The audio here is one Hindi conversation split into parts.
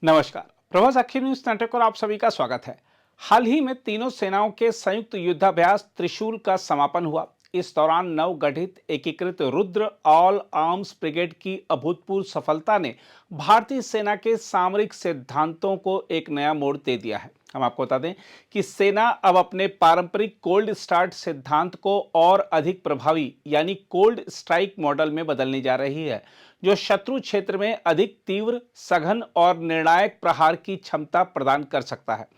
नमस्कार। प्रभास अखिल न्यूज नेटवर्क और आप सभी का स्वागत है। हाल ही में तीनों सेनाओं के संयुक्त युद्धाभ्यास त्रिशूल का समापन हुआ। इस दौरान नवगठित एकीकृत रुद्र ऑल आर्म्स ब्रिगेड की अभूतपूर्व सफलता ने भारतीय सेना के सामरिक सिद्धांतों को एक नया मोड़ दे दिया है। हम आपको बता दें कि सेना अब अपने पारंपरिक कोल्ड स्टार्ट सिद्धांत को और अधिक प्रभावी यानी कोल्ड स्ट्राइक मॉडल में बदलने जा रही है, जो शत्रु क्षेत्र में अधिक तीव्र, सघन और निर्णायक प्रहार की क्षमता प्रदान कर सकता है।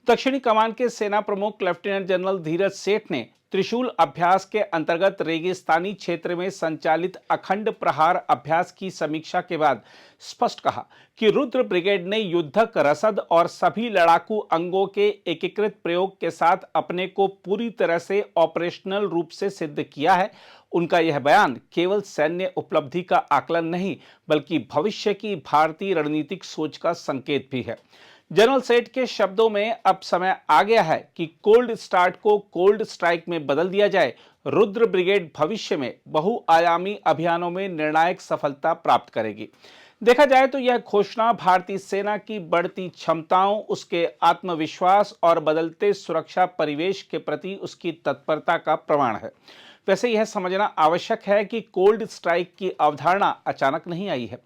दक्षिणी कमान के सेना प्रमुख लेफ्टिनेंट जनरल धीरज सेठ ने त्रिशूल अभ्यास के अंतर्गत रेगिस्तानी क्षेत्र में संचालित अखंड प्रहार अभ्यास की समीक्षा के बाद स्पष्ट कहा कि रुद्र ब्रिगेड ने युद्धक रसद और सभी लड़ाकू अंगों के एकीकृत प्रयोग के साथ अपने को पूरी तरह से ऑपरेशनल रूप से सिद्ध किया है। उनका यह बयान केवल सैन्य उपलब्धि का आकलन नहीं, बल्कि भविष्य की भारतीय रणनीतिक सोच का संकेत भी है। जनरल सेठ के शब्दों में अब समय आ गया है कि कोल्ड स्टार्ट को कोल्ड स्ट्राइक में बदल दिया जाए। रुद्र ब्रिगेड भविष्य में बहुआयामी अभियानों में निर्णायक सफलता प्राप्त करेगी। देखा जाए तो यह घोषणा भारतीय सेना की बढ़ती क्षमताओं, उसके आत्मविश्वास और बदलते सुरक्षा परिवेश के प्रति उसकी तत्परता का प्रमाण है। वैसे यह समझना आवश्यक है कि कोल्ड स्ट्राइक की अवधारणा अचानक नहीं आई है।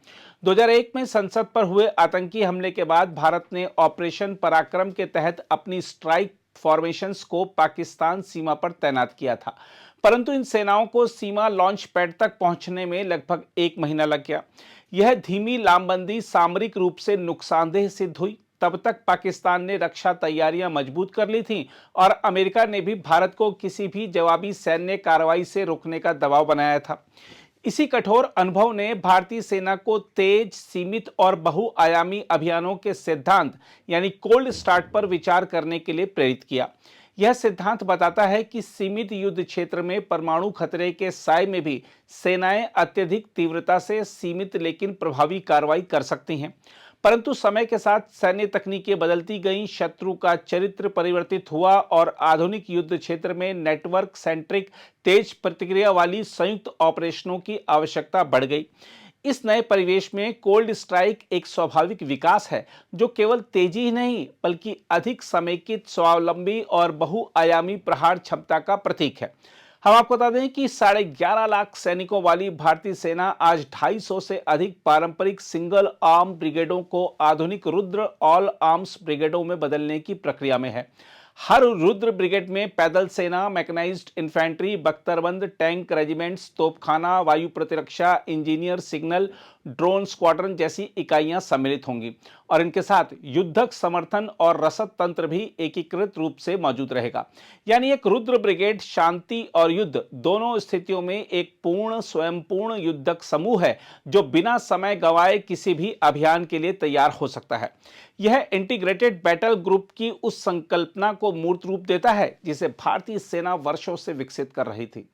2001 में संसद पर हुए आतंकी हमले के बाद भारत ने ऑपरेशन पराक्रम के तहत अपनी स्ट्राइक फॉर्मेशंस को पाकिस्तान सीमा पर तैनात किया था, परंतु इन सेनाओं को सीमा लॉन्च पैड तक पहुंचने में लगभग 1 महीना लग गया। यह धीमी लामबंदी सामरिक रूप से नुकसानदेह सिद्ध हुई। तब तक पाकिस्तान ने रक्षा तैयारियां मजबूत कर ली थीं और अमेरिका ने भी भारत को किसी भी जवाबी सैन्य कार्रवाई से रोकने का दबाव बनाया था। इसी कठोर अनुभव ने भारतीय सेना को तेज, सीमित और बहुआयामी अभियानों के सिद्धांत यानी कोल्ड स्टार्ट पर विचार करने के लिए प्रेरित किया। यह सिद्धांत बताता है कि सीमित युद्ध क्षेत्र में परमाणु खतरे के साए में भी सेनाएं अत्यधिक तीव्रता से सीमित लेकिन प्रभावी कार्रवाई कर सकती हैं। परंतु समय के साथ सैन्य तकनीकें बदलती गईं, शत्रु का चरित्र परिवर्तित हुआ और आधुनिक युद्ध क्षेत्र में नेटवर्क सेंट्रिक तेज प्रतिक्रिया वाली संयुक्त ऑपरेशनों की आवश्यकता बढ़ गई। इस नए परिवेश में कोल्ड स्ट्राइक एक स्वाभाविक विकास है, जो केवल तेजी ही नहीं बल्कि अधिक समेकित, स्वावलंबी और बहुआयामी प्रहार क्षमता का प्रतीक है। हम आपको बता दें कि 11.5 लाख सैनिकों वाली भारतीय सेना आज 250 से अधिक पारंपरिक सिंगल आर्म ब्रिगेडों को आधुनिक रुद्र ऑल आर्म्स ब्रिगेडों में बदलने की प्रक्रिया में है। हर रुद्र ब्रिगेड में पैदल सेना, मैकेनाइज्ड इन्फेंट्री, बख्तरबंद टैंक रेजिमेंट्स, तोपखाना, वायु प्रतिरक्षा, इंजीनियर, सिग्नल, ड्रोन स्क्वाड्रन जैसी इकाइयां सम्मिलित होंगी और इनके साथ युद्धक समर्थन और रसद तंत्र भी एकीकृत रूप से मौजूद रहेगा। यानी एक रुद्र ब्रिगेड शांति और युद्ध दोनों स्थितियों में एक पूर्ण, स्वयंपूर्ण युद्धक समूह है, जो बिना समय गंवाए किसी भी अभियान के लिए तैयार हो सकता है। यह इंटीग्रेटेड बैटल ग्रुप की उस संकल्पना को मूर्त रूप देता है जिसे भारतीय सेना वर्षों से विकसित कर रही थी।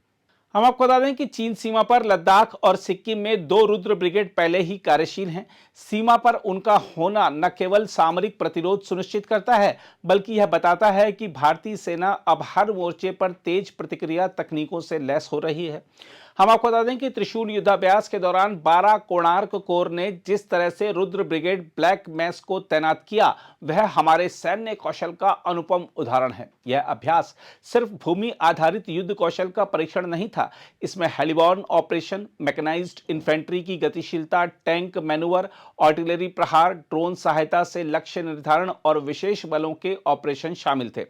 हम आपको बता दें कि चीन सीमा पर लद्दाख और सिक्किम में 2 रुद्र ब्रिगेड पहले ही कार्यशील हैं। सीमा पर उनका होना न केवल सामरिक प्रतिरोध सुनिश्चित करता है, बल्कि यह बताता है कि भारतीय सेना अब हर मोर्चे पर तेज प्रतिक्रिया तकनीकों से लैस हो रही है। हम आपको बता दें कि त्रिशूल युद्धाभ्यास के दौरान 12 कोणार्क कोर ने जिस तरह से रुद्र ब्रिगेड ब्लैक मैस को तैनात किया, वह हमारे सैन्य कौशल का अनुपम उदाहरण है। यह अभ्यास सिर्फ भूमि आधारित युद्ध कौशल का परीक्षण नहीं था, इसमें हेलीबॉर्न ऑपरेशन, मैकेनाइज्ड इन्फेंट्री की गतिशीलता, टैंक मैनूवर, आर्टिलरी प्रहार, ड्रोन सहायता से लक्ष्य निर्धारण और विशेष बलों के ऑपरेशन शामिल थे।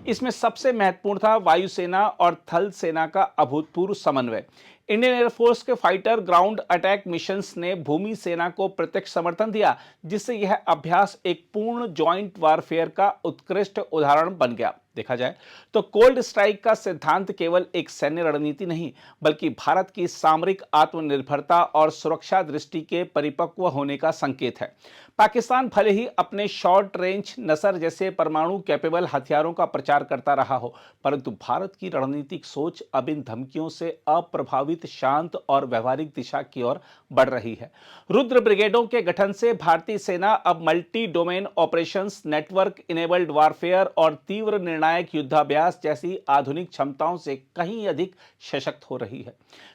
इसमें सबसे महत्वपूर्ण था वायुसेना और थल सेना का अभूतपूर्व समन्वय। इंडियन एयरफोर्स के फाइटर ग्राउंड अटैक मिशंस ने भूमि सेना को प्रत्यक्ष समर्थन दिया, जिससे यह अभ्यास एक पूर्ण जॉइंट वारफेयर का उत्कृष्ट उदाहरण बन गया। देखा जाए तो कोल्ड स्ट्राइक का सिद्धांत केवल एक सैन्य रणनीति नहीं, बल्कि भारत की सामरिक आत्मनिर्भरता और सुरक्षा दृष्टि के परिपक्व होने का संकेत है। पाकिस्तान भले ही अपने शॉर्ट रेंज नसर जैसे परमाणु कैपेबल हथियारों का प्रचार करता रहा हो, परंतु भारत की रणनीतिक सोच अब इन धमकियों से अप्रभावित, शांत और व्यवहारिक दिशा की ओर बढ़ रही है। रुद्र ब्रिगेडों के गठन से भारतीय सेना अब multi domain operations, network enabled warfare और तीव्र निर्णायक युद्धाभ्यास जैसी आधुनिक क्षमताओं से कहीं अधिक सशक्त हो रही है।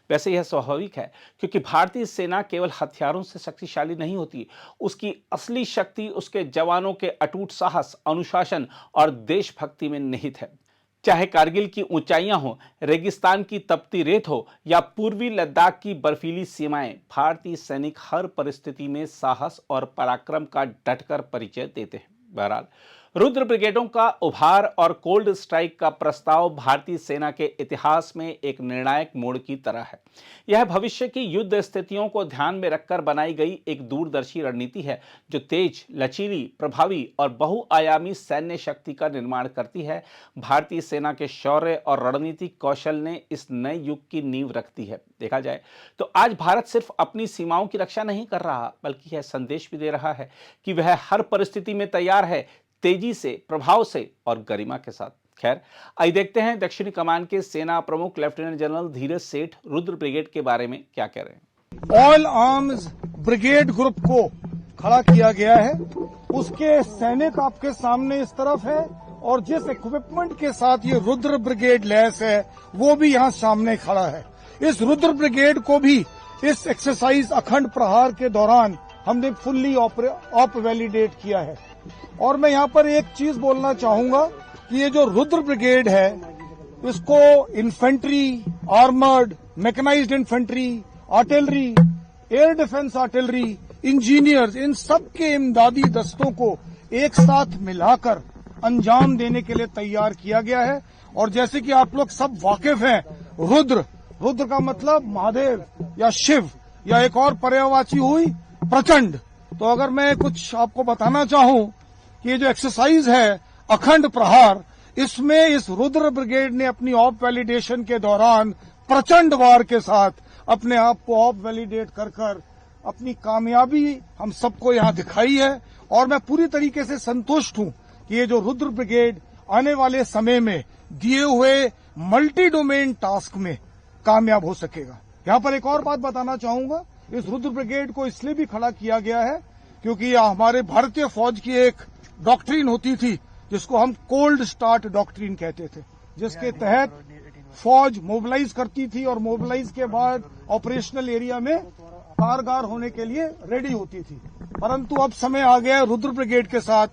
वैसे यह स्वाभाविक है, क्योंकि भारतीय सेना केवल हथियारों से शक्तिशाली नहीं होती, उसकी असली शक्ति उसके जवानों के अटूट साहस, अनुशासन और देशभक्ति में निहित है। चाहे कारगिल की ऊंचाइयां हो, रेगिस्तान की तपती रेत हो या पूर्वी लद्दाख की बर्फीली सीमाएं, भारतीय सैनिक हर परिस्थिति में साहस और पराक्रम का डटकर परिचय देते हैं। बहरहाल, रुद्र ब्रिगेडों का उभार और कोल्ड स्ट्राइक का प्रस्ताव भारतीय सेना के इतिहास में एक निर्णायक मोड़ की तरह है। यह भविष्य की युद्ध स्थितियों को ध्यान में रखकर बनाई गई एक दूरदर्शी रणनीति है, जो तेज, लचीली, प्रभावी और बहुआयामी सैन्य शक्ति का निर्माण करती है। भारतीय सेना के शौर्य और रणनीतिक कौशल ने इस नए युग की नींव रख दी है। देखा जाए तो आज भारत सिर्फ अपनी सीमाओं की रक्षा नहीं कर रहा, बल्कि यह संदेश भी दे रहा है कि वह हर परिस्थिति में तैयार है, तेजी से, प्रभाव से और गरिमा के साथ। खैर, आइए देखते हैं दक्षिणी कमान के सेना प्रमुख लेफ्टिनेंट जनरल धीरज सेठ रुद्र ब्रिगेड के बारे में क्या कह रहे हैं। ऑल आर्म्स ब्रिगेड ग्रुप को खड़ा किया गया है। उसके सैनिक आपके सामने इस तरफ है और जिस इक्विपमेंट के साथ ये रुद्र ब्रिगेड लैस है वो भी यहाँ सामने खड़ा है। इस रुद्र ब्रिगेड को भी इस एक्सरसाइज अखंड प्रहार के दौरान हमने फुल्ली ऑप वैलिडेट किया है। और मैं यहाँ पर एक चीज बोलना चाहूंगा कि ये जो रुद्र ब्रिगेड है, इसको infantry, armoured, mechanised infantry, artillery, air defence artillery, engineers, इन सब के इमदादी दस्तों को एक साथ मिलाकर अंजाम देने के लिए तैयार किया गया है। और जैसे कि आप लोग सब वाकिफ हैं, रुद्र का मतलब महादेव या शिव, या एक और पर्यायवाची हुई प्रचंड। तो अगर मैं कुछ आपको बताना चाहूं कि ये जो एक्सरसाइज है अखंड प्रहार, इसमें इस रुद्र ब्रिगेड ने अपनी ऑप वैलिडेशन के दौरान प्रचंड वार के साथ अपने आप को ऑप वैलिडेट कर अपनी कामयाबी हम सबको यहां दिखाई है। और मैं पूरी तरीके से संतुष्ट हूं कि ये जो रुद्र ब्रिगेड आने वाले समय में दिए हुए मल्टी डोमेन टास्क में कामयाब हो सकेगा। यहां पर एक और बात बताना चाहूंगा, इस रुद्र ब्रिगेड को इसलिए भी खड़ा किया गया है क्योंकि हमारे भारतीय फौज की एक डॉक्ट्रिन होती थी जिसको हम कोल्ड स्टार्ट डॉक्ट्रिन कहते थे, जिसके तहत फौज मोबिलाइज करती थी और मोबिलाइज के बाद ऑपरेशनल एरिया में कारगर होने के लिए रेडी होती थी। परंतु अब समय आ गया है रुद्र ब्रिगेड के साथ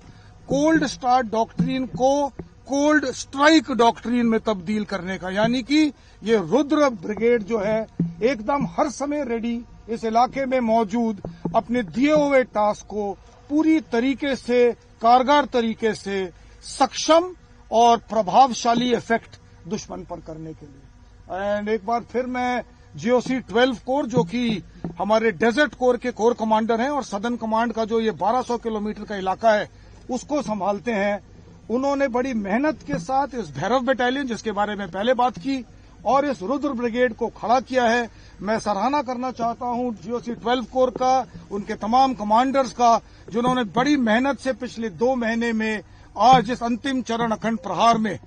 कोल्ड स्टार्ट डॉक्ट्रिन को कोल्ड स्ट्राइक डॉक्ट्रिन में तब्दील करने का, यानी कि ये रुद्र ब्रिगेड जो है एकदम हर समय रेडी, इस इलाके में मौजूद, अपने दिए हुए टास्क को पूरी तरीके से, कारगर तरीके से, सक्षम और प्रभावशाली इफेक्ट दुश्मन पर करने के लिए। एंड एक बार फिर मैं GOC 12 कोर, जो कि हमारे डेजर्ट कोर के कोर कमांडर हैं और सदर्न कमांड का जो ये 1200 किलोमीटर का इलाका है उसको संभालते हैं, उन्होंने बड़ी मेहनत के साथ इस भैरव बटालियन, जिसके बारे में पहले बात की, और इस रुद्र ब्रिगेड को खड़ा किया है। मैं सराहना करना चाहता हूं GOC 12 कोर का, उनके तमाम कमांडर्स का, जिन्होंने बड़ी मेहनत से पिछले 2 महीने में आज इस अंतिम चरण अखंड प्रहार में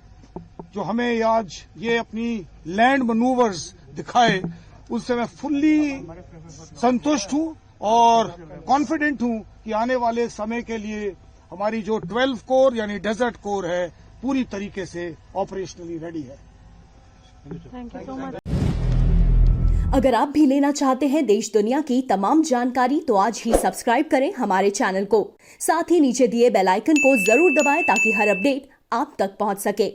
जो हमें आज ये अपनी लैंड मनूवर्स दिखाए, उससे मैं फुल्ली संतुष्ट हूं और कॉन्फिडेंट हूं कि आने वाले समय के लिए हमारी जो 12 कोर यानी डेजर्ट कोर है पूरी तरीके से ऑपरेशनली रेडी है। Thank you so much. अगर आप भी लेना चाहते हैं देश दुनिया की तमाम जानकारी तो आज ही सब्सक्राइब करें हमारे चैनल को। साथ ही नीचे दिए बेल आइकन को जरूर दबाएं ताकि हर अपडेट आप तक पहुंच सके।